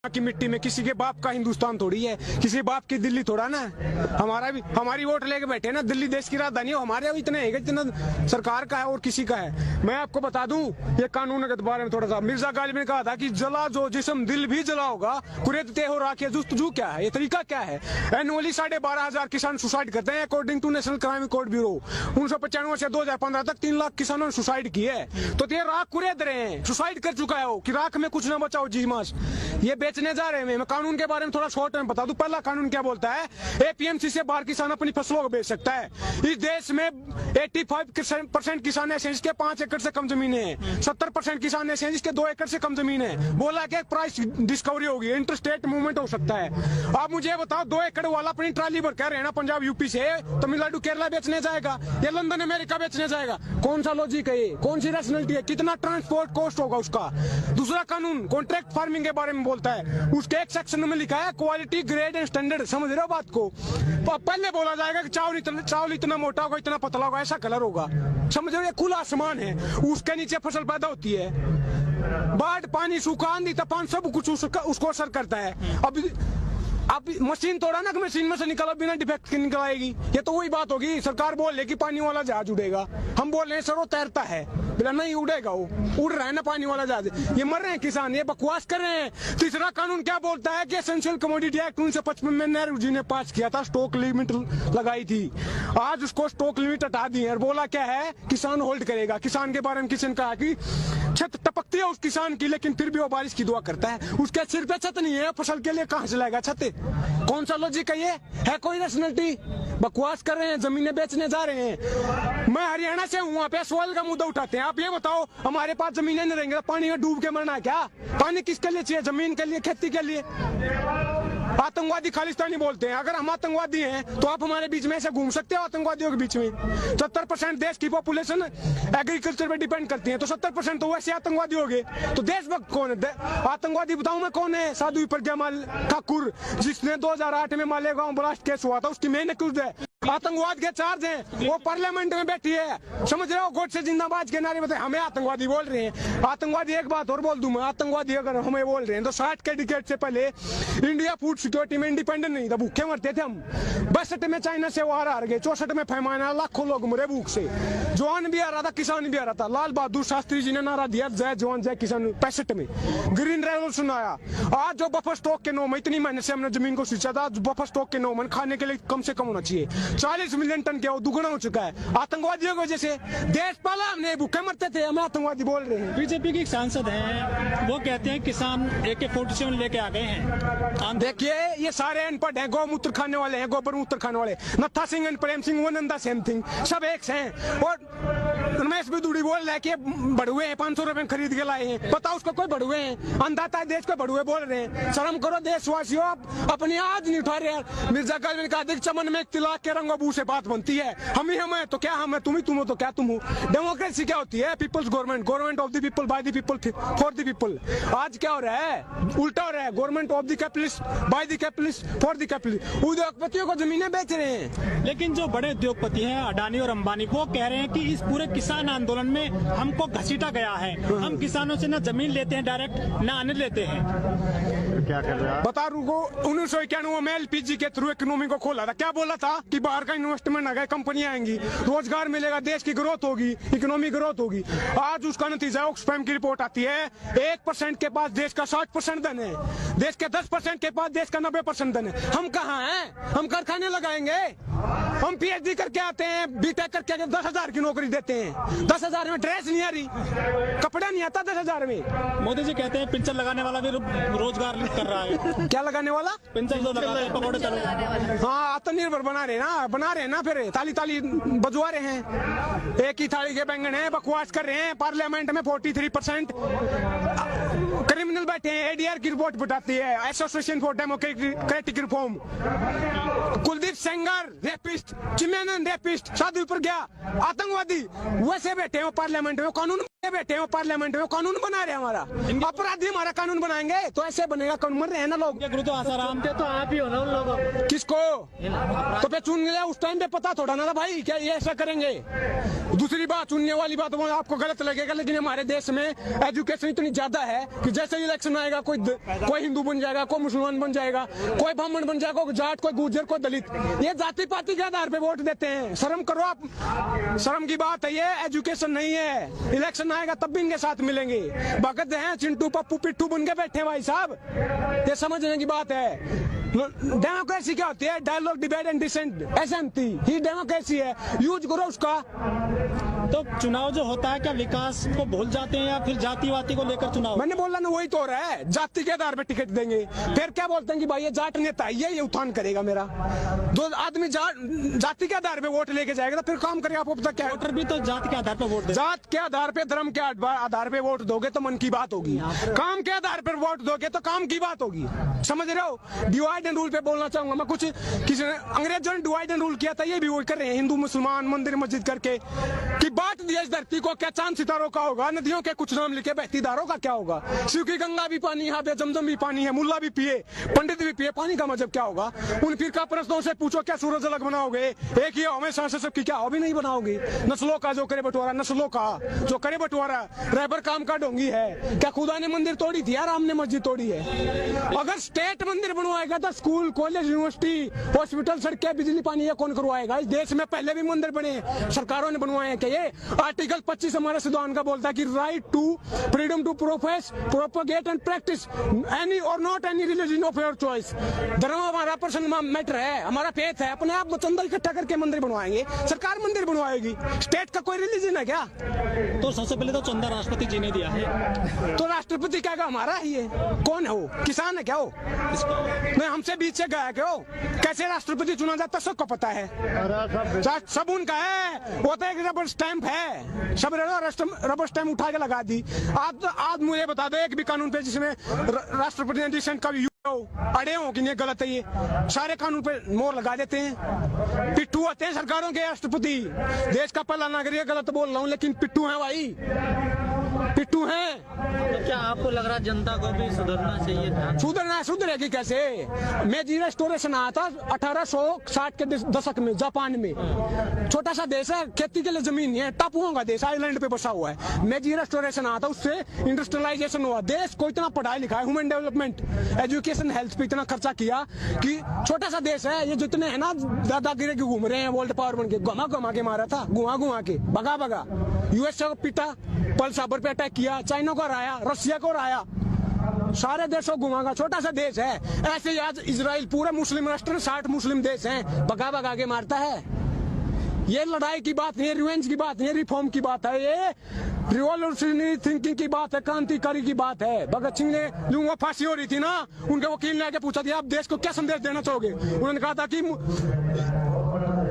की मिट्टी में किसी के बाप का हिंदुस्तान थोड़ी है, किसी बाप की दिल्ली थोड़ा ना। हमारा भी, हमारी वोट लेके बैठे ना, दिल्ली देश की राजधानी है, हमारे इतने है जितना सरकार का है और किसी का है। मैं आपको बता दूं ये कानून के बारे में थोड़ा सा, मिर्जा गालिब ने कहा था कि जला जो जिस्म दिल भी जला होगा, कुरेदते हो राखे जुस्तजू क्या है, ये तरीका क्या है। एनुअली 12,500 किसान सुसाइड करते हैं according to National Crime Record Bureau. 1995 से 2015 तक 3 लाख किसानों ने सुसाइड की है। तो ये राख कुरेद रहे हैं, सुसाइड कर चुका है वो कि राख में कुछ ना बचाओ जी मास, ये बेचने जा रहे हैं। मैं कानून के बारे में थोड़ा शॉर्ट में बता दूं। पहला कानून क्या बोलता है, एपीएमसी से बाहर किसान अपनी फसलों को बेच सकता है। इस देश में 85% किसान ऐसे हैं जिसके 5 एकड़ से कम जमीन है, 70% किसान ऐसे हैं जिसके 2 एकड़ से कम जमीन है। बोला कि प्राइस डिस्कवरी होगी, इंटरस्टेट मूवमेंट हो सकता है। आप मुझे बताओ 2 एकड़ वाला अपनी ट्राली भर कर रहना पंजाब यूपी से तमिलनाडु केरला बेचने जाएगा या लंदन अमेरिका बेचने जाएगा? कौन सा लॉजिक है ये, कौन सी रैशनैलिटी है, कितना ट्रांसपोर्ट कॉस्ट होगा उसका? दूसरा कानून कॉन्ट्रैक्ट फार्मिंग के बारे में बोलता है, उसके एक सेक्शन में लिखा है क्वालिटी ग्रेड एंड स्टैंडर्ड। समझ रहे हो बात को? पहले बोला जाएगा कि चावल इतना मोटा होगा, इतना पतला होगा, ऐसा कलर होगा। समझ रहे हो? खुला आसमान है, उसके नीचे फसल पैदा होती है। बाढ़, पानी, सूखा, आंधी, तूफान सब कुछ उसको असर करता है। अब मशीन तोड़ा ना कि मशीन में से निकला बिना डिफेक्ट के निकल आएगी, ये तो वही बात होगी। सरकार बोल रही कि पानी वाला जहाज उड़ेगा, हम बोल रहे हैं सर वो तैरता है, बिना नहीं उड़ेगा, वो उड़ रहा है ना पानी वाला जहाज। ये मर रहे हैं किसान, ये बकवास कर रहे हैं। तीसरा कानून क्या बोलता है कि एसेंशियल कमोडिटी एक्ट 1955 में नेहरू जी ने पास किया था, स्टॉक लिमिट लगाई थी। आज उसको स्टॉक लिमिट हटा दी है और बोला क्या है, किसान होल्ड करेगा। किसान के बारे में किसी ने कहा कि छत टपकती है उस किसान की, लेकिन फिर भी वो बारिश की दुआ करता है। उसके सिर पे छत नहीं है, फसल के लिए कहां से लाएगा छत? कौन सा लॉजिक है ये? है कोई रैशनैलिटी? बकवास कर रहे हैं, जमीनें बेचने जा रहे हैं। मैं हरियाणा से हूँ, वहाँ पे सवाल का मुद्दा उठाते हैं। आप ये बताओ, हमारे पास जमीनें नहीं रहेंगे तो पानी में डूब के मरना है क्या? पानी किसके लिए चाहिए? जमीन के लिए, खेती के लिए। आतंकवादी खालिस्तानी बोलते हैं। अगर हम आतंकवादी हैं तो आप हमारे बीच में ऐसे घूम सकते हो आतंकवादियों के बीच में? 70% देश की पॉपुलेशन एग्रीकल्चर पे डिपेंड करती है, तो 70% तो वैसे आतंकवादी हो गए। तो देशभक्त कौन है? आतंकवादी बताऊं मैं कौन है? साधु प्रज्ञा ठाकुर, जिसने 2008 में मालेगांव ब्लास्ट केस हुआ था, उसकी मेन एक्यूज्ड है। आतंकवाद के चार्ज हैं, वो पार्लियामेंट में बैठी है। समझ रहे हो? गोडसे जिंदाबाद के नारे बताए, हमें आतंकवादी बोल रहे हैं। आतंकवादी, एक बात और बोल दूं मैं, आतंकवादी अगर हमें बोल रहे हैं तो 60 के डिकेड से पहले इंडिया फूड सिक्योरिटी में इंडिपेंडेंट नहीं था, भूखे मरते थे हम। 62 में चाइना से वो हार गए, 64 में पैमाना, लाखों लोग मरे भूख से। जवान भी आ रहा था, किसान भी आ रहा था। लाल बहादुर शास्त्री जी ने नारा दिया, जय जवान जय किसान। 65 में ग्रीन रेवोल्यूशन आया। आज जो बफर स्टॉक के 9 में, इतनी मेहनत से हमने जमीन को सींचा था, बफर स्टॉक के 9 में खाने के लिए कम से कम होना चाहिए। 40 मिलियन टन क्या, वो दुगना हो चुका है आतंकवादियों की वजह से। देश पाला हमने, भूखे मरते थे, हमें आतंकवादी बोल रहे हैं। बीजेपी के एक सांसद हैं, वो कहते हैं किसान AK-47 लेके आ गए हैं। देखिए, ये सारे अनपढ़ हैं, गौमूत्र खाने वाले हैं, गोबर मूत्र खाने वाले। नत्था Singh and Prem Singh one and the same thing, सब एक से हैं। और रमेश बिदुड़ी बोल रहा है कि बड़ुए हैं, 500 रुपए खरीद के लाए हैं। पता उसको कोई बड़ुए हैं? अंधाता है देश को बड़ुए बोल रहे हैं। शर्म करो देशवासियों, अपनी आज नहीं उठा रहे यार। मिर्जा गालिब ने कहा, चमन में एक तिलक के रंगों से बात बनती है। हम ही हम है तो क्या हम है, तुम ही तुम हो तो क्या तुम हो। डेमोक्रेसी क्या होती है? Peoples government, government of the people, by the people, for the people. आज क्या हो रहा है? उल्टा हो रहा है, government of the capitalist, by the capitalist, for the capitalist. उद्योगपतियों को जमीनें बेच रहे हैं। लेकिन जो बड़े उद्योगपति हैं, अडानी और अंबानी, वो कह रहे हैं कि इस पूरे किसान आंदोलन में हमको घसीटा गया है। हम किसानों से ना जमीन लेते हैं डायरेक्ट, ना अन्न लेते हैं। क्या कर रहा है? बता रुको, 1991 में LPG के थ्रू इकोनॉमी को खोला था। क्या बोला था कि बाहर का इन्वेस्टमेंट आ गया, कंपनियां आएंगी, रोजगार मिलेगा, देश की ग्रोथ होगी, इकोनॉमी ग्रोथ होगी। आज उसका नतीजा ऑक्सफैम की रिपोर्ट आती है, 1% के पास देश का 60% धन है, देश के 10% के पास देश का 90% धन है। हम कहाँ हैं? हम कारखाने लगाएंगे? हम PhD करके आते हैं, BTech करके 10,000 की नौकरी देते हैं। 10,000 में ड्रेस नहीं आ रही, कपड़ा नहीं आता 10,000 में। मोदी जी कहते हैं पिंचर लगाने वाला भी रोजगार कर रहा है। क्या लगाने वाला? पिंचर जो लगाते हैं, पकौड़े चलो। हाँ, आत्मनिर्भर बना रहे ना, फिर ताली ताली बजवा रहे हैं। एक ही थाली के बैंगन है, बकवास कर रहे हैं। पार्लियामेंट में 43% क्रिमिनल बैठे हैं। ADR की रिपोर्ट बताती है, association for democratic reform. Kuldeep Sengar rapist, चिमेनन रेपिस्ट, साधु प्रज्ञा आतंकवादी, वैसे बैठे हो पार्लियामेंट में, कानून बैठे हो पार्लियामेंट में, कानून बना रहे हैं हमारा। अपराधी हमारा कानून बनाएंगे तो ऐसे बनेगा? कानून मर रहे हैं ना लोग। गुरु तो आसाराम थे, तो आप ही हो ना उन लोगों को। किसको? तो पे चुन लिया उस टाइम पे, पता थोड़ा ना था भाई क्या ये ऐसा करेंगे। दूसरी बात, चुनने वाली बात आपको गलत लगेगा, लेकिन हमारे देश में एजुकेशन इतनी ज्यादा है कि जैसे इलेक्शन आएगा कोई हिंदू बन जाएगा, कोई मुसलमान बन जाएगा, कोई ब्राह्मण बन जाएगा, कोई जाट, कोई गुर्जर, कोई दलित। ये जाति पाति के आधार पे वोट देते हैं। शर्म करो आप, शर्म की बात है ये, एजुकेशन नहीं है। इलेक्शन आएगा तब भी इनके साथ मिलेंगे। भगत हैं चिंटू पप्पू पिट्ठू बन के बैठे भाई साहब, ये समझने की बात है। डेमोक्रेसी क्या होती है? डायलॉग, डिबेट एंड डिसेंट, एसएमटी ही डेमोक्रेसी है। यूज करो उसका। तो चुनाव जो होता है क्या विकास को भूल जाते हैं या फिर जातिवादी को लेकर चुनाव? मैंने बोला ना, वही तो हो रहा है। जाति के आधार पे टिकट देंगे, फिर क्या बोलते हैं कि भाई ये जाट नेता है, ये उत्थान करेगा मेरा। दो आदमी जाति के आधार पे वोट लेके जाएगा तो फिर काम करेगा। आपको पता क्या है? वोटर भी तो जात के आधार पर वोट दे। जात के आधार पे, धर्म के आधार पे वोट दोगे तो मन की बात होगी। काम के आधार पर वोट दोगे तो काम की बात होगी। समझ रहे हो? डिवाइड एंड रूल पे बोलना चाहूंगा मैं। कुछ किसी ने, अंग्रेजों ने डिवाइड एंड रूल किया था, ये भी वही कर रहे हैं हिंदू मुसलमान, मंदिर मस्जिद करके, कि बांट दिया इस धरती को। क्या चांद सितारों का होगा? नदियों के कुछ नाम लिखे, बहती धारों का क्या होगा? शिव की गंगा भी पानी, यहाँ पे जमजम भी पानी है, मुल्ला भी पिए, पंडित भी पिए, पानी का मतलब क्या होगा? उन फिरका परस्तों से पूछो क्या सूरज अलग बनाओगे? एक ही हमेशा से सबकी क्या भी नहीं बनाओगे? नस्लों का जो करे बंटवारा, नस्लों का जो करे बंटवारा, रहबर काम का ढोंगी है। क्या खुदा ने मंदिर तोड़ी थी यार? राम ने मस्जिद तोड़ी है। अगर स्टेट मंदिर बनवाएगा तो स्कूल, कॉलेज, यूनिवर्सिटी, हॉस्पिटल, सड़कें, बिजली, पानी ये कौन करवाएगा? इस देश में पहले भी मंदिर बने, सरकारों ने बनवाए हैं। क्या ये आर्टिकल 25 हमारे संविधान का बोलता है कि right to freedom to profess, propagate and practice any और not any religion of your choice. धर्म हमारा पर्सनल मैटर है, हमारा फेथ है। अपने आप चंदा इकट्ठा करके मंदिर बनवाएंगे, सरकार मंदिर बनवाएगी। स्टेट का कोई रिलीजन है क्या? तो सबसे पहले तो चंदा राष्ट्रपति जी ने दिया है। तो राष्ट्रपति क्या हमारा ही है? कौन है वो? किसान है क्या वो? नहीं, हमसे बीच से गया क्या वो? कैसे राष्ट्रपति चुना जाता सबको पता है। सब उनका है, वो तो एक रबर स्टैंप है। सब रबर स्टैंप उठा के लगा दी। आज मुझे बता दो एक भी कानून पे जिसमें राष्ट्रपति ने डिसेंट का भी अड़े हो कि नहीं गलत है, ये सारे कानून पे मोहर लगा देते हैं। पिट्ठू होते हैं सरकारों के राष्ट्रपति। देश का पहला नागरिक, गलत बोल रहा हूँ लेकिन पिट्ठू है भाई, पिट्ठू हैं। तो क्या आपको लग रहा है जनता को भी सुधरना चाहिए? सुधरना है, सुधरेगी कैसे? मेजी रेस्टोरेशन आया था 1860 के दशक में जापान में। छोटा सा देश है, खेती के लिए जमीन नहीं है, टापुओं का देश, आइलैंड पे बसा हुआ है। मेजी रेस्टोरेशन आया था, उससे इंडस्ट्रियलाइजेशन हुआ। देश को इतना पढ़ाई लिखाई, ह्यूमन डेवलपमेंट, एजुकेशन, हेल्थ पे इतना खर्चा किया कि छोटा सा देश है। ये जितने है ना दादागिरी के घूम रहे हैं, वर्ल्ड पावर बन के, घुमा के मारा था, घुमा के, भगा यूएस को पिटा, पर्ल हार्बर पे अटैक किया, चाइना को हराया, रशिया को हराया, सारे देशों को घुमागा। छोटा सा देश है। ऐसे ही आज इजराइल पूरे मुस्लिम राष्ट्र, 60 मुस्लिम देश हैं, भगा के मारता है। ये लड़ाई की बात नहीं है, रिवेंज की बात नहीं है, रिफॉर्म की बात है, ये रिवॉल्यूशनरी थिंकिंग की बात है, क्रांतिकारी की बात है। भगत सिंह ने जो वो फांसी हो रही थी ना, उनके वकील ने आके पूछा था आप देश को क्या संदेश देना चाहोगे? उन्होंने कहा था कि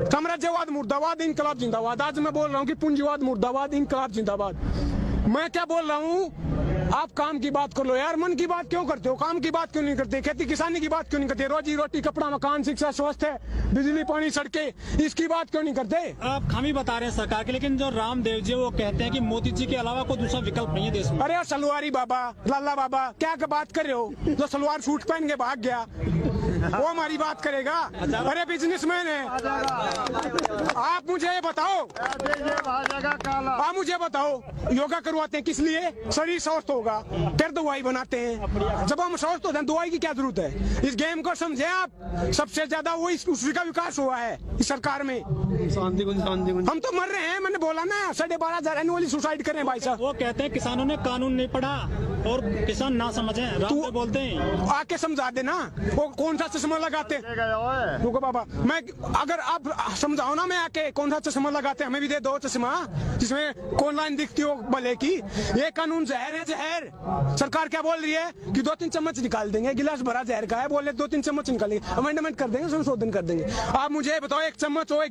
साम्राज्यवाद मुर्दाबाद, इनकलाब जिंदाबाद। आज मैं बोल रहा हूँ कि पूंजीवाद मुर्दाबाद, इनकलाब जिंदाबाद। मैं क्या बोल रहा हूँ? आप काम की बात कर लो यार, मन की बात क्यों करते हो? काम की बात क्यों नहीं करते? खेती किसानी की बात क्यों नहीं करते? रोजी रोटी, कपड़ा, मकान, शिक्षा, स्वास्थ्य, बिजली, पानी, सड़कें, इसकी बात क्यों नहीं करते? आप खामी बता रहे हैं सरकार के, लेकिन जो रामदेव जी वो कहते हैं कि मोदी जी के अलावा कोई दूसरा विकल्प नहीं है देश में। अरे सलवारी बाबा, लाला बाबा, क्या बात कर रहे हो? जो सलवार सूट पहन के भाग गया वो हमारी बात करेगा? अरे बिजनेसमैन है। आप मुझे बताओ, आप मुझे बताओ, योगा करवाते हैं किस लिए? शरीर स्वस्थ होगा, फिर दवाई बनाते हैं। जब हम स्वस्थ होते हैं दवाई की क्या जरूरत है? इस गेम को समझे आप। सबसे ज्यादा वो उसी का विकास हुआ है इस सरकार में। हम तो मर रहे हैं, मैंने बोला ना, 12,500 एनुअली सुसाइड कर रहे हैं भाई साहब। वो कहते हैं किसानों ने कानून नहीं पढ़ा और किसान ना समझे, रामदेव बोलते हैं। आके समझा देना, वो कौन सा चश्मा लगाते हैं? रुको बाबा, मैं अगर आप समझाओ ना, मैं आके कौन सा चश्मा लगाते हैं, हमें भी दे दो चश्मा जिसमें कौन लाइन दिखती हो भले की। ये कानून जहर है, जहर। सरकार क्या बोल रही है कि 2-3 चम्मच निकाल देंगे, गिलास भरा जहर का है, बोले 2-3 चम्मच निकालेंगे, अमेंडमेंट कर देंगे, संशोधन कर देंगे। आप मुझे बताओ, 1 चम्मच हो,